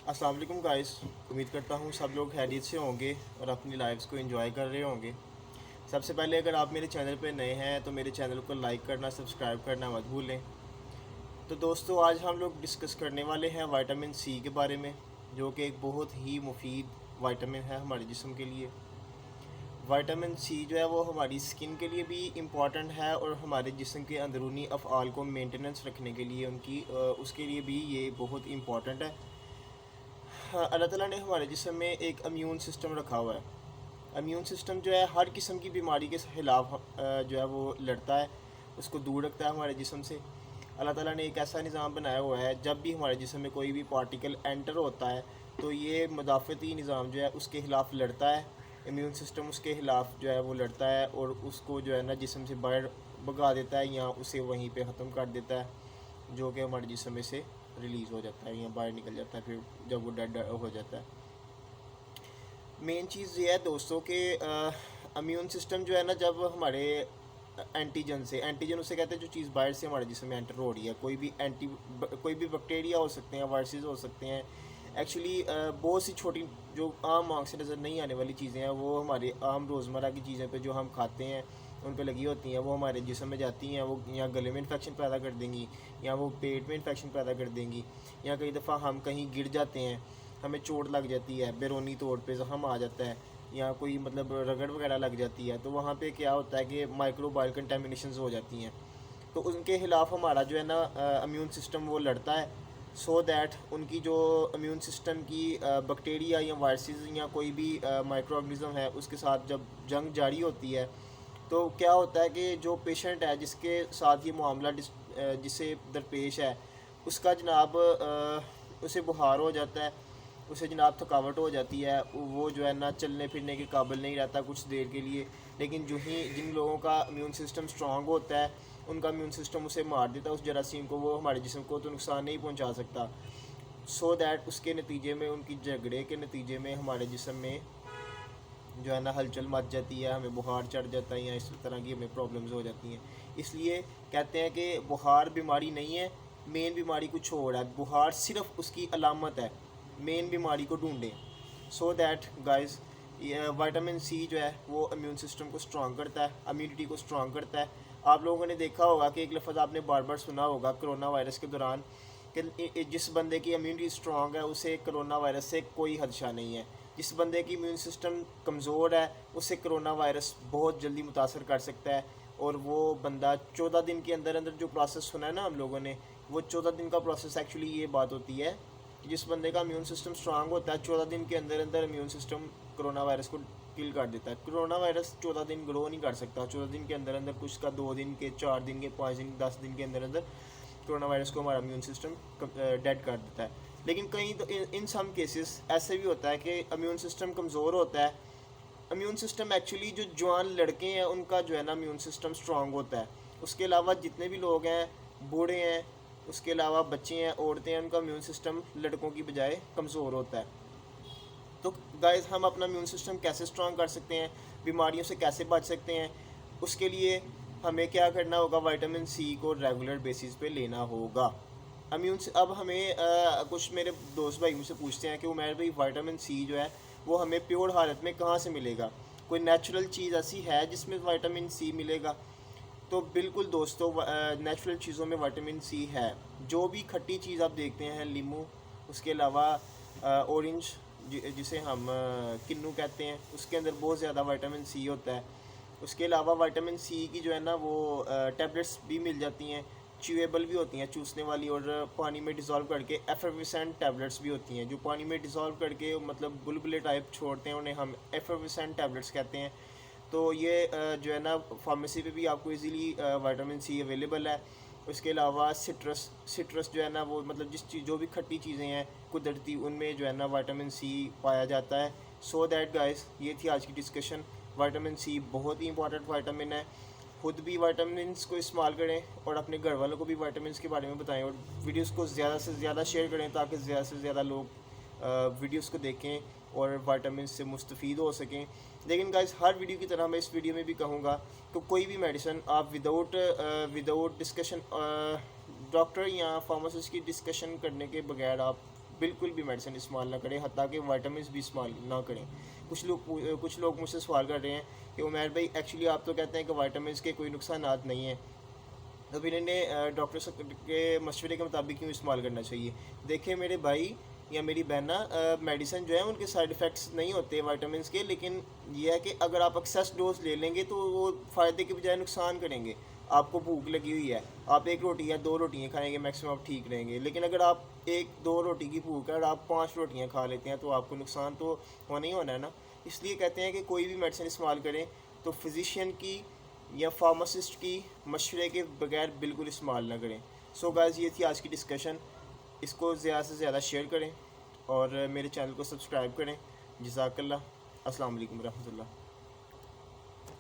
अस्सलाम वालेकुम गाइस। उम्मीद करता हूँ सब लोग खैरियत से होंगे और अपनी लाइफ्स को एंजॉय कर रहे होंगे। सबसे पहले अगर आप मेरे चैनल पर नए हैं तो मेरे चैनल को लाइक करना, सब्सक्राइब करना मत भूलें। तो दोस्तों, आज हम लोग डिस्कस करने वाले हैं विटामिन सी के बारे में, जो कि एक बहुत ही मुफीद विटामिन है हमारे जिस्म के लिए। विटामिन सी जो है वो हमारी स्किन के लिए भी इम्पॉर्टेंट है और हमारे जिस्म के अंदरूनी अफ़आल को मेंटेनेंस रखने के लिए उसके लिए भी ये बहुत इम्पॉर्टेंट है। हाँ, अल्लाह ताला ने हमारे जिस्म में एक इम्यून सिस्टम रखा हुआ है। इम्यून सिस्टम जो है हर किस्म की बीमारी के ख़िलाफ़ जो है वो लड़ता है, उसको दूर रखता है हमारे जिस्म से। अल्लाह ताला ने एक ऐसा निज़ाम बनाया हुआ है, जब भी हमारे जिस्म में कोई भी पार्टिकल एंटर होता है तो ये मुदाफ़ती निज़ाम जो है उसके ख़िलाफ़ लड़ता है। इम्यून सिस्टम उसके ख़िलाफ़ जो है वो लड़ता है और उसको जो है ना जिस्म से बाहर भगा देता है या उसे वहीं पे ख़त्म कर देता है, जो कि हमारे जिस्म में से रिलीज़ हो जाता है या बाहर निकल जाता है फिर जब वो डेड हो जाता है। मेन चीज़ ये है दोस्तों कि इम्यून सिस्टम जो है ना, जब हमारे एंटीजन उसे कहते हैं जो चीज़ बाहर से हमारे जिस्म में एंटर हो रही है, कोई भी बैक्टीरिया हो सकते हैं, वायरसेस हो सकते हैं। एक्चुअली बहुत सी छोटी जो आम आँख से नज़र नहीं आने वाली चीज़ें हैं, वो हमारे आम रोज़मर्रा की चीज़ें पे जो हम खाते हैं उन पे लगी होती हैं, वो हमारे जिस्म में जाती हैं, वो या गले में इन्फेक्शन पैदा कर देंगी या वो पेट में इन्फेक्शन पैदा कर देंगी, या कई दफ़ा हम कहीं गिर जाते हैं, हमें चोट लग जाती है, बैरूनी तौर पे ज़ख़म आ जाता है या कोई मतलब रगड़ वगैरह लग जाती है, तो वहाँ पे क्या होता है कि माइक्रोबायल कंटेमिनेशंस हो जाती हैं। तो उनके ख़िलाफ़ हमारा जो है ना इम्यून सिस्टम वो लड़ता है, सो दैट उनकी जो इम्यून सिस्टम की बैक्टीरिया या वायरसेस या कोई भी माइक्रो ऑर्गेनिज़म है उसके साथ जब जंग जारी होती है, तो क्या होता है कि जो पेशेंट है जिसके साथ ये मामला जिसे दरपेश है, उसका जनाब उसे बुखार हो जाता है, उसे जनाब थकावट हो जाती है, वो जो है ना चलने फिरने के काबिल नहीं रहता कुछ देर के लिए। लेकिन जो ही जिन लोगों का इम्यून सिस्टम स्ट्रांग होता है, उनका इम्यून सिस्टम उसे मार देता है, उस जरासीम को, वो हमारे जिस्म को तो नुकसान नहीं पहुंचा सकता। सो दैट उसके नतीजे में, उनकी झगड़े के नतीजे में हमारे जिस्म में जो है ना हलचल मच जाती है, हमें बुखार चढ़ जाता है या इस तरह की हमें प्रॉब्लम्स हो जाती हैं। इसलिए कहते हैं कि बुखार बीमारी नहीं है, मेन बीमारी कुछ और है, बुखार सिर्फ उसकी अलामत है, मेन बीमारी को ढूंढें। So that guys, vitamin C जो है वो इम्यून सिस्टम को स्ट्रॉन्ग करता है, इम्यूनिटी को स्ट्रॉन्ग करता है। आप लोगों ने देखा होगा कि एक लफ्ज़ आपने बार बार सुना होगा कोरोना वायरस के दौरान कि जिस बंदे की इम्यूनिटी स्ट्रॉन्ग है उसे कोरोना वायरस से कोई खदशा नहीं है। जिस बंदे की इम्यून सिस्टम कमज़ोर है उसे कोरोना वायरस बहुत जल्दी मुतासर कर सकता है, और वो बंदा 14 दिन के अंदर अंदर, जो प्रोसेस सुना है ना हम लोगों ने, वो 14 दिन का प्रोसेस एक्चुअली ये बात होती है कि जिस बंदे का इम्यून सिस्टम स्ट्रांग होता है, 14 दिन के अंदर अंदर इम्यून सिस्टम कोरोना वायरस को किल कर देता है। कोरोना वायरस 14 दिन ग्रो नहीं कर सकता, 14 दिन के अंदर अंदर, कुछ का 2 दिन के, 4 दिन के, 5 दिन, 10 दिन के अंदर अंदर कोरोना वायरस को हमारा इम्यून सिस्टम डेड कर देता है। लेकिन कहीं तो इन सम केसेस ऐसे भी होता है कि इम्यून सिस्टम कमज़ोर होता है। इम्यून सिस्टम एक्चुअली जो जवान लड़के हैं उनका जो है ना इम्यून सिस्टम स्ट्रांग होता है। उसके अलावा जितने भी लोग हैं, बूढ़े हैं, उसके अलावा बच्चे हैं, औरतें हैं, उनका इम्यून सिस्टम लड़कों की बजाय कमज़ोर होता है। तो गाइस, हम अपना इम्यून सिस्टम कैसे स्ट्रांग कर सकते हैं, बीमारियों से कैसे बच सकते हैं, उसके लिए हमें क्या करना होगा, विटामिन सी को रेगुलर बेसिस पे लेना होगा। अब हमें कुछ मेरे दोस्त भाई मुझसे पूछते हैं कि उमैर भाई, विटामिन सी जो है वो हमें प्योर हालत में कहाँ से मिलेगा, कोई नेचुरल चीज़ ऐसी है जिसमें विटामिन सी मिलेगा? तो बिल्कुल दोस्तों, नेचुरल चीज़ों में विटामिन सी है। जो भी खट्टी चीज़ आप देखते हैं, लीमू, उसके अलावा ऑरेंज जिसे हम किन्नू कहते हैं, उसके अंदर बहुत ज़्यादा विटामिन सी होता है। उसके अलावा विटामिन सी की जो है ना वो टैबलेट्स भी मिल जाती हैं, च्यूएबल भी होती हैं, चूसने वाली, और पानी में डिज़ोल्व करके एफर्विसेंट टैबलेट्स भी होती हैं, जो पानी में डिज़ोल्व करके मतलब बुलबुले टाइप छोड़ते हैं, उन्हें हम एफर्विसेंट टैबलेट्स कहते हैं। तो ये जो है ना फार्मेसी पे भी आपको इजीली विटामिन सी अवेलेबल है। उसके अलावा सिट्रस जो है ना वो मतलब जो भी खट्टी चीज़ें हैं कुदरती, उनमें जो है ना विटामिन सी पाया जाता है। सो दैट गाइस, ये थी आज की डिस्कशन। विटामिन सी बहुत ही इंपॉर्टेंट विटामिन है। खुद भी विटामिन को इस्तेमाल करें और अपने घर वालों को भी विटामिन के बारे में बताएं, और वीडियोस को ज़्यादा से ज़्यादा शेयर करें ताकि ज़्यादा से ज़्यादा लोग वीडियोस को देखें और विटामिन से मुस्तफ़ीद हो सकें। लेकिन गाइस, हर वीडियो की तरह मैं इस वीडियो में भी कहूँगा कि कोई भी मेडिसिन आप विदाउट डिस्कशन, डॉक्टर या फार्मासिस्ट की डिस्कशन करने के बगैर आप بالکل بھی میڈیسن استعمال نہ کریں، حتیٰ کہ وائٹامنس بھی استعمال نہ کریں۔ کچھ لوگ مجھ سے سوال کر رہے ہیں کہ عمیر بھائی ایکچولی آپ تو کہتے ہیں کہ وائٹامنس کے کوئی نقصانات نہیں ہیں، تو پھر انہیں ڈاکٹر کے مشورے کے مطابق کیوں استعمال کرنا چاہیے؟ دیکھیں میرے بھائی یا میری بہنا، میڈیسن جو ہے ان کے سائیڈ ایفیکٹس نہیں ہوتے وائٹامنس کے، لیکن یہ ہے کہ اگر آپ ایکسیس ڈوز لے لیں گے تو وہ فائدے کے بجائے نقصان کریں گے۔ آپ کو بھوک لگی ہوئی ہے، آپ 1 روٹی یا 2 روٹیاں کھائیں گے میکسیمم، آپ ٹھیک رہیں گے، لیکن اگر آپ 1-2 روٹی کی بھوک ہے اور آپ 5 روٹیاں کھا لیتے ہیں تو آپ کو نقصان تو ہونا ہی ہونا ہے نا۔ اس لیے کہتے ہیں کہ کوئی بھی میڈیسن استعمال کریں تو فزیشین کی یا فارماسسٹ کی مشورے کے بغیر بالکل استعمال نہ کریں۔ سو گائز، یہ تھی آج کی ڈسکشن، اس کو زیادہ سے زیادہ شیئر کریں اور میرے چینل کو سبسکرائب کریں۔ جزاک اللہ، السلام علیکم ورحمۃ اللہ۔